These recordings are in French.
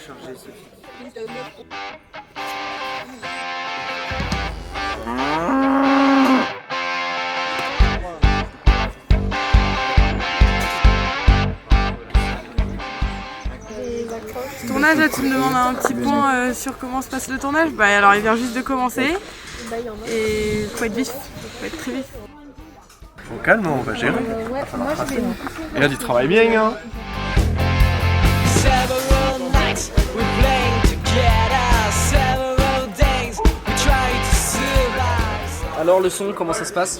chargé, Sophie. Tournage, là tu me demandes un petit point sur comment se passe le tournage. Bah alors il vient juste de commencer et faut être vif, faut être très vif. Au calme, on va gérer. Ouais, moi je vais. Et là tu travailles bien, hein. Alors le son, comment ça se passe?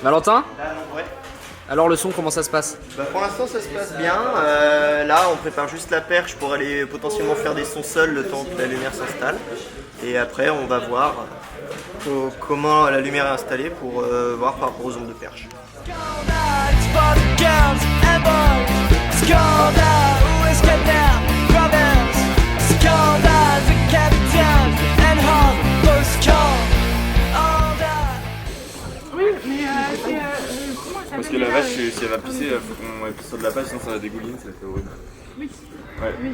Valentin? Ouais. Alors le son, comment ça se passe? Bah pour l'instant ça se passe bien. Là on prépare juste la perche pour aller potentiellement faire des sons seuls le temps que la lumière s'installe. Et après on va voir comment la lumière est installée pour voir par rapport aux ondes de perche. Oui, mais c'est. Parce que la vache, si elle va pisser, il faut qu'on pisse sur de la pâte, sinon ça va dégouline, ça fait horrible. Oui. Ouais. Oui.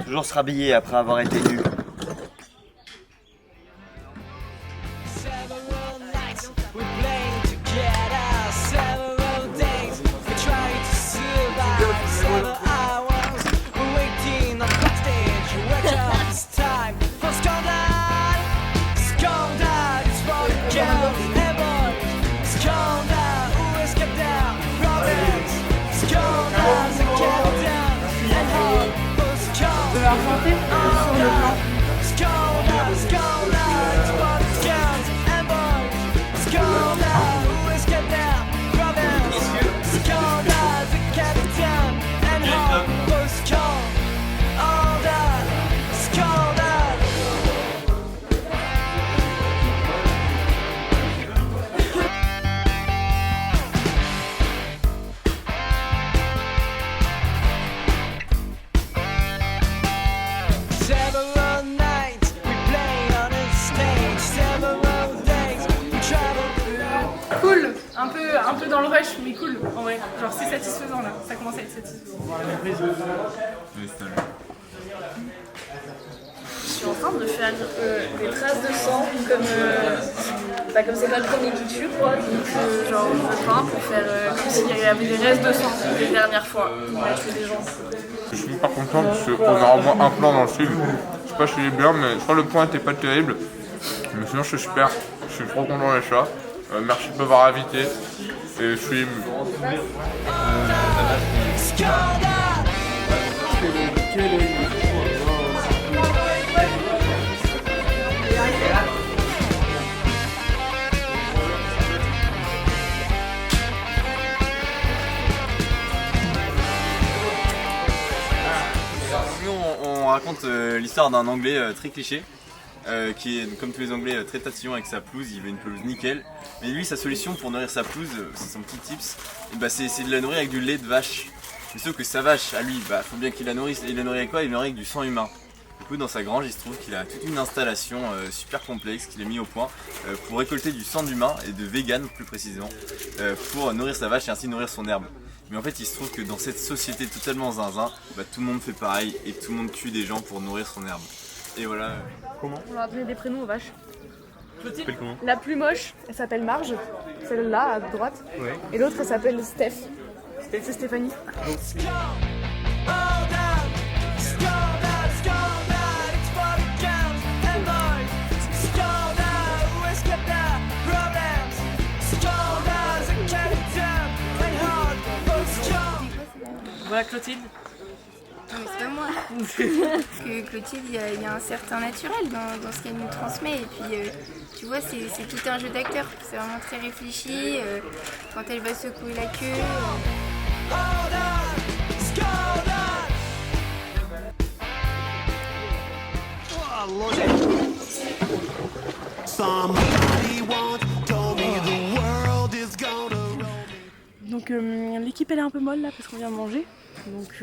Toujours se rhabiller après avoir été nu. De la santé sur le plan. Cool, un peu dans le rush, mais cool en vrai. Genre c'est satisfaisant là, ça commence à être satisfaisant. Je suis en train de faire des traces de sang comme c'est pas le premier qui tue quoi, donc genre je peins pour faire comme s'il y avait des restes de sang des dernières fois on a tué des gens. Je suis super content parce qu'on a au moins un plan dans le film. Je sais pas si il est bien, mais je crois que le point était pas terrible. Mais sinon, je suis super. Je suis trop content des chats. Merci de m'avoir invité. Et je suis ému. On raconte l'histoire d'un Anglais très cliché qui est comme tous les Anglais très tatillon avec sa pelouse, il veut une pelouse nickel. Mais lui sa solution pour nourrir sa pelouse, c'est son petit tips, et bah, c'est de la nourrir avec du lait de vache. Mais sauf que sa vache à lui, bah, faut bien qu'il la nourrisse, et il la nourrit avec quoi? Il la nourrit avec du sang humain. Du coup dans sa grange il se trouve qu'il a toute une installation super complexe qu'il a mis au point pour récolter du sang d'humain et de vegan plus précisément pour nourrir sa vache et ainsi nourrir son herbe. Mais en fait il se trouve que dans cette société totalement zinzin, bah, tout le monde fait pareil et tout le monde tue des gens pour nourrir son herbe. Et voilà. On leur a donné des prénoms aux vaches. T'appelles comment? La plus moche elle s'appelle Marge, celle-là à droite, Ouais. et l'autre elle s'appelle Steph. C'est Stéphanie. Voilà Clotilde. Non mais c'est pas moi. Parce que Clotilde, il y a un certain naturel dans ce qu'elle nous transmet. Et puis, tu vois, c'est tout un jeu d'acteur. C'est vraiment très réfléchi. Quand elle va secouer la queue. Donc l'équipe elle est un peu molle là parce qu'on vient de manger. Donc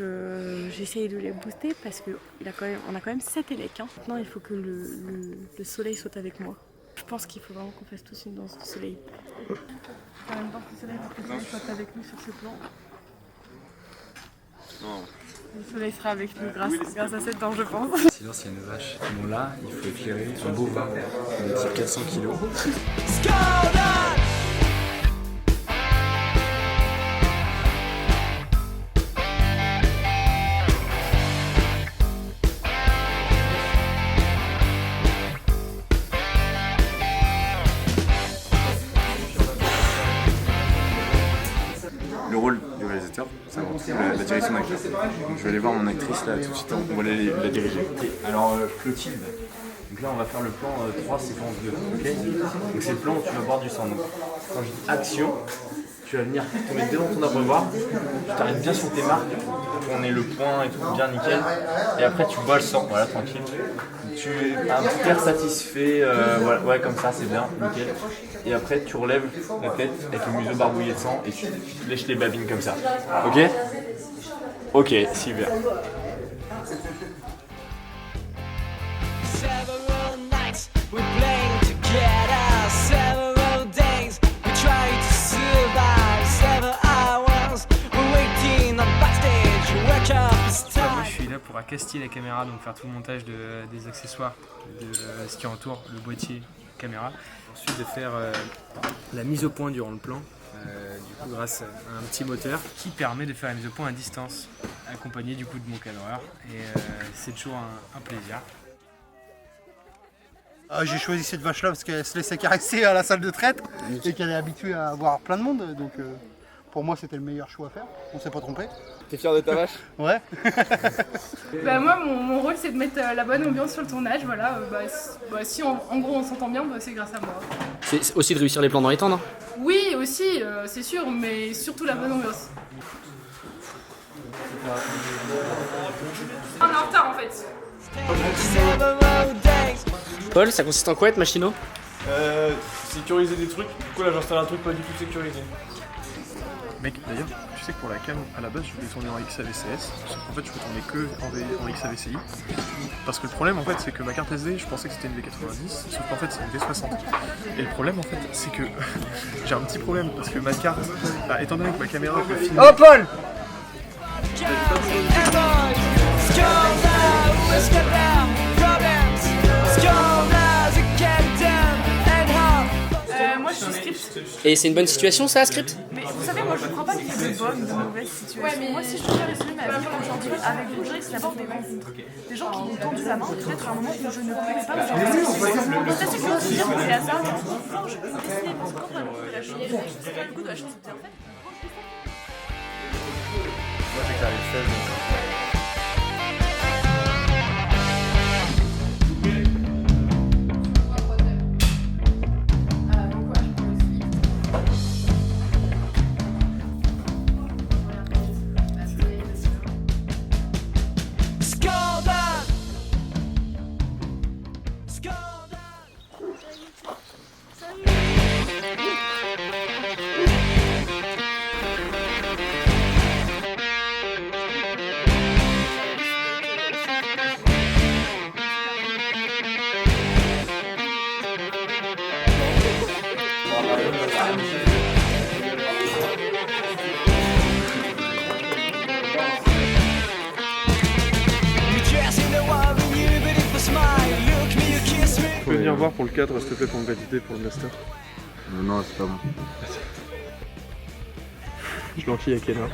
j'essaye de les booster parce qu'on a quand même 7 élecs. Hein. Maintenant il faut que le soleil saute avec moi. Je pense qu'il faut vraiment qu'on fasse tous une danse du soleil. Faire une danse du soleil pour que tu sois avec nous sur ce plan. Non. Le soleil sera avec nous grâce à cette danse, je pense. Sinon, s'il y a une vache qui est là, il faut éclairer un beau vin de type 400 kg. Le rôle du réalisateur, c'est avant tout la direction d'acteur. Je vais aller voir mon actrice là tout de suite, on va aller la diriger. Alors Clotilde, donc là on va faire le plan 3 séquences 2, ok. Donc c'est le plan où tu vas boire du sang. Donc, quand je dis action, tu vas venir te mettre devant ton abreuvoir, tu t'arrêtes bien sur tes marques, on est le point et tout bien nickel, et après tu bois le sang, voilà tranquille. Tu as un petit air satisfait, voilà, ouais comme ça c'est bien, nickel. Et après tu relèves la tête avec le museau barbouillé de sang et tu lèches les babines comme ça. Ok? Ok, super. Moi je suis là pour accastiller la caméra, donc faire tout le montage des accessoires, de ce qui entoure le boîtier caméra. Ensuite de faire la mise au point durant le plan, du coup grâce à un petit moteur qui permet de faire la mise au point à distance, accompagné du coup de mon cadreur, et c'est toujours un plaisir. J'ai choisi cette vache là parce qu'elle se laissait caresser à la salle de traite et qu'elle est habituée à voir plein de monde, donc pour moi c'était le meilleur choix à faire, on s'est pas trompé. T'es fier de ta vache? Ouais. Bah moi mon rôle c'est de mettre la bonne ambiance sur le tournage, voilà. Si en gros on s'entend bien, c'est grâce à moi. C'est aussi de réussir les plans dans les temps, non? Oui aussi, c'est sûr, mais surtout la bonne ambiance. On est en retard en fait. Paul, ça consiste en quoi être machino? Sécuriser des trucs. Du coup là j'installe un truc pas du tout sécurisé. Mec, d'ailleurs, tu sais que pour la cam, à la base, je voulais tourner en XAVCS, sauf qu'en fait, je peux tourner que en XAVCI. Parce que le problème, en fait, c'est que ma carte SD, je pensais que c'était une V90, sauf qu'en fait, c'est une V60. Et le problème, en fait, c'est que j'ai un petit problème, parce que ma carte, bah, étant donné que ma caméra peut filmer... Oh, Paul! Moi je suis script. Et c'est une bonne situation ça, script? Mais vous savez, moi je crois pas qu'il y ait de bonnes ou de mauvaises situations. Ouais, mais moi si je dois résumer ma vie aujourd'hui avec vous, je dirais que c'est d'abord des rencontres. Des gens qui m'ont tendu la main, peut-être à un moment où je ne pouvais pas vous en dire. C'est quotidien, c'est à ça. Non, je peux décider parce que quand vraiment je fais la chose, c'est pas le goût de la chose, c'est en fait. Moi j'ai carré 16. Tu peux venir voir pour le cadre, s'il te plaît, pour me valider pour le master. Non, c'est pas bon. Je l'enquille à quelle heure?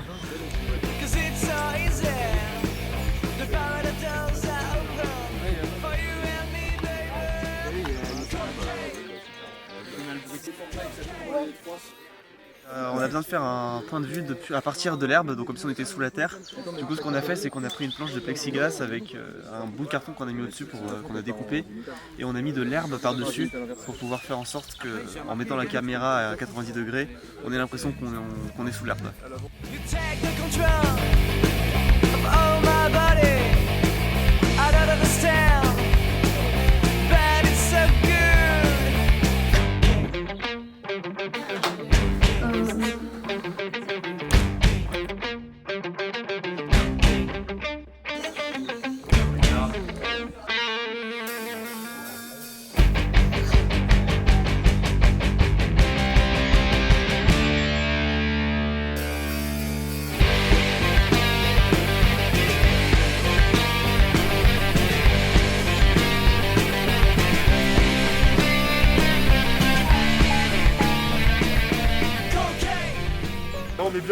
On a besoin de faire un point de vue à partir de l'herbe, donc comme si on était sous la terre. Du coup ce qu'on a fait c'est qu'on a pris une planche de plexiglas avec un bout de carton qu'on a mis au-dessus, qu'on a découpé, et on a mis de l'herbe par-dessus pour pouvoir faire en sorte qu'en mettant la caméra à 90 degrés, on ait l'impression qu'on est sous l'herbe.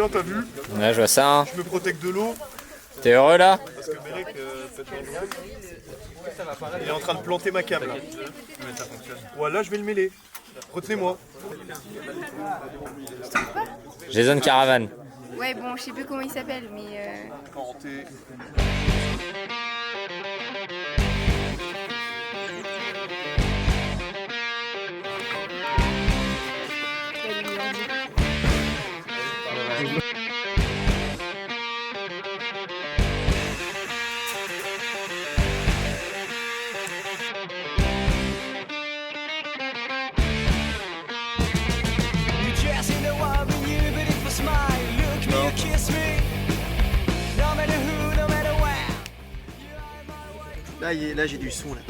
bien, t'as vu? Ouais, je vois ça. Hein. Je me protège de l'eau. T'es heureux là? Parce que Merek, il est en train de planter ma cam là. Ouais, là je vais le mêler. Retenez-moi. Jason Caravan. Ouais, bon, je sais plus comment il s'appelle, mais. Là j'ai du son là.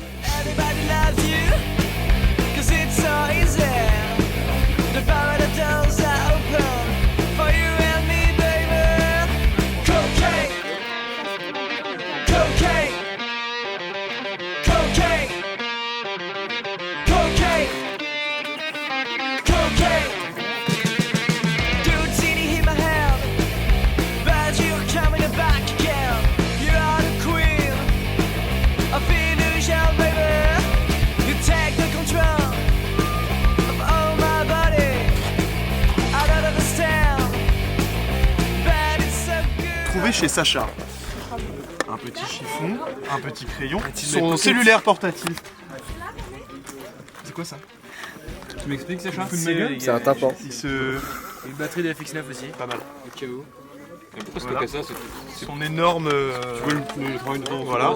Trouvé chez Sacha. Un petit chiffon, un petit crayon, son cellulaire portatif. C'est quoi ça? Tu m'expliques Sacha? C'est un tapant. Une batterie de FX9 aussi. Pas mal. Au cas où. Et pourquoi c'est Voilà. pas ça? C'est son énorme. Tu veux le travail dedans? Voilà.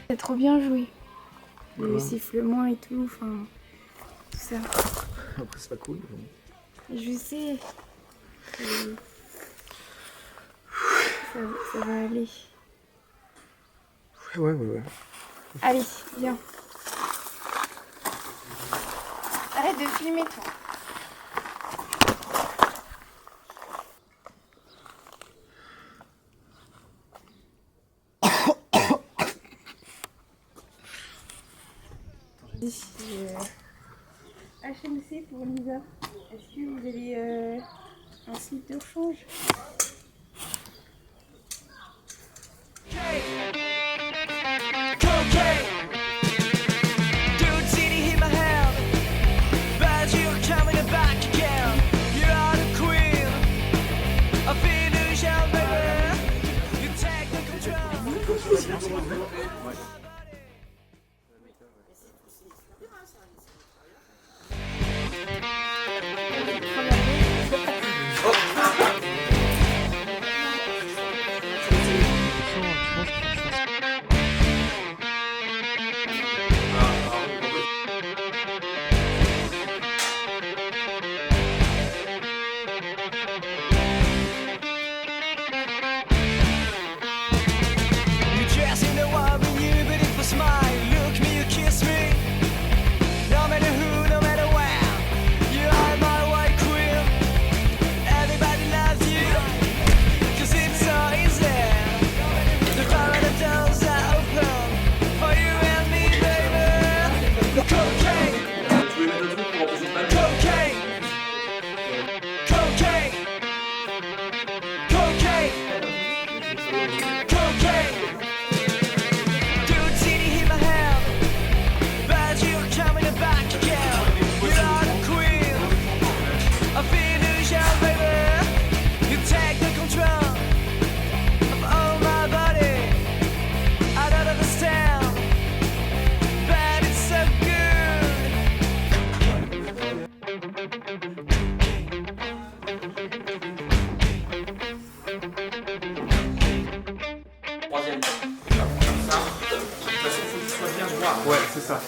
C'est trop bien joué. Le sifflement et tout, enfin. Tout ça. Après, c'est pas cool. Je sais. Ça va aller. Ouais. Allez, viens. Arrête de filmer, toi. HMC pour Lisa. Est-ce que vous avez un slip de rechange? Ouais, c'est ça.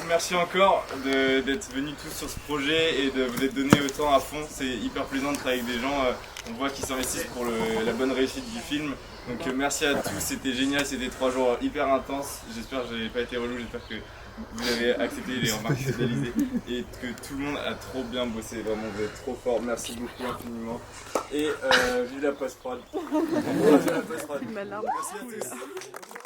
Merci encore d'être venus tous sur ce projet et de vous être donné autant à fond. C'est hyper plaisant de travailler avec des gens, on voit qu'ils s'investissent pour la bonne réussite du film. Donc merci à tous, c'était génial, c'était 3 jours hyper intenses. J'espère que je n'ai pas été relou, j'espère que vous avez accepté les remarques finalisées et que tout le monde a trop bien bossé. Vraiment, vous êtes trop fort. Merci beaucoup infiniment. Et vive la post-prod. Vive la post-prod. Merci à tous.